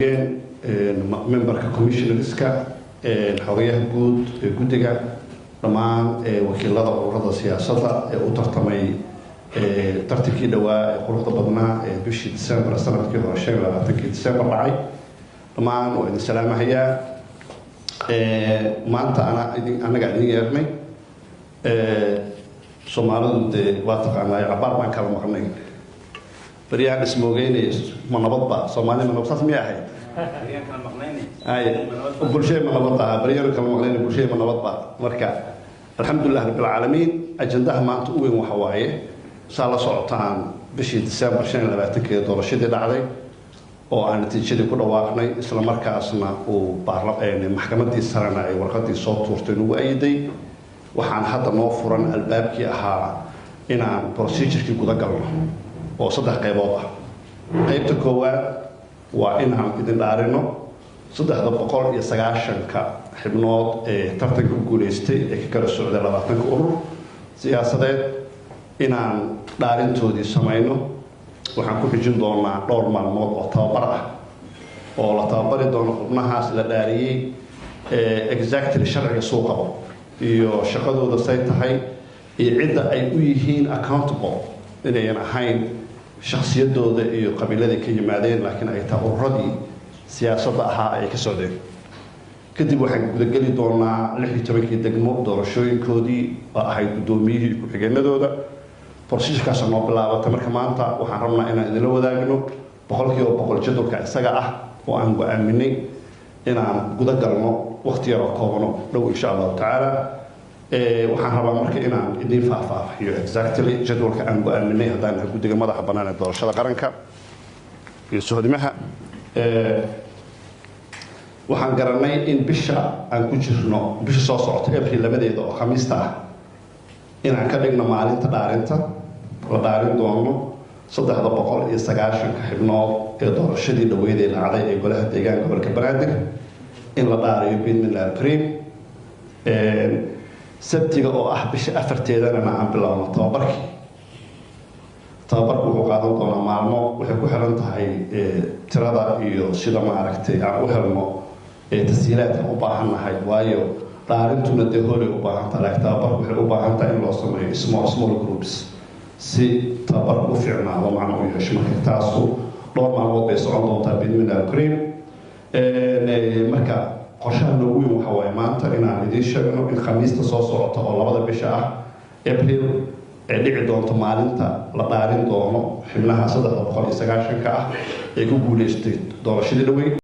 memberka commissionerska xogayaha guud ee guddiga dhammaan wakiilada ururada siyaasadda ee u tartamay tartankii dhawaa ee quruxda badnaa ee bishii December sanadkii hore 25 December dhacay dhammaan waa idin salaamahayaa maanta anaga idin yeernay Soomaalidu waa taqaanaa cabaar baan kala maqnay بريان اسمه جيني منبضة صومالي منبضة مياهي بريان كلام مقليني كل شيء منبضة بريان كلام مقليني كل شيء منبضة مركا الحمد لله رب العالمين أجندها ما تقوي وحوايه صار صعطان بشي ديسمبر شهر لبعتك دور شديد عليه وأنا تيجي كل واقعي إسلام مركا أصلا وبارلمان محكمة السرنا ورقة الصوت ورتنو أيدي وحن حتى نوفرا الباب كي أها إن بروسيجر كي كذا قلنا وصدق قيبوضة قيبت كواد وإن عم إذن دارينو صدق هذا بقول يسقاشن كحبنات ترتق كوليستي ككل السعودية لبعضنا كأمر سياسة إن عم دارين تودي سماينو وحنكون في جندونا دور معلومات وطابرة ولا طابرة دون قبناها سلداري exactly شرع سوقه يشقدوا ذا سيتحي يعد أي ويهين accountable إنه ينحين شخصيته iyo qabiilada ka yimaadeen laakiin ay taawuradii siyaasadda ahaa ay ka socdeen kadib waxaan guda gali doonaa 16 degmo doorashooyinkoodii oo ahay gudoomiyihii ku xigeenadooda procedure-kaas noo bilaabata marka maanta waxaan rabnaa inaan idin la wadaagno boqol jadwalka isaga ah oo aan go'aaminay inaan guda galno waqti yar oo kooban dhow insha Allah taala waxaan rabaa marka inaan idin faahfaahiyo exactly jadwalka aan go'aaminay hadaan guddiga madaxa bannaan ee doorashada qaranka iyo sohodimaha waxaan garanay in bisha aan ku jirno bisha soo socota April labadeeda oo Khamiista ah inaan ka dhigno maalinta dhaarinta la dhaarin doono 390 xubnood ee doorashadii dhaweyd ee dhacday ee golaha deegaanka gobolka Banaadir in la dhaariyo bismillaahir kariim sabtiga oo ah bisha afarteedana aan bilaawno tababarku wuxuu qaadan doonaa maalmo waxay ku xiran tahay tirada iyo sida ma aragtay aan u helno tashiilaadka u baahanahay waayo dhaarintuna hore u baahan tahay tababarku waxay u baahan tahay in loo sameeyo small groups si tababarku fiicnaado macna u yeesho marka taasu dhowr maalmood bay socon doontaa bismillaahir kariim marka qorshaha noogu weyn waxa waaye maanta inaan idiin sheegno in khamiista soo socota oo labada bisha ah April ee dhici doonto maalinta la dhaarin doono xubnaha 390 ah ee ku guuleystay doorashadii dhaweyd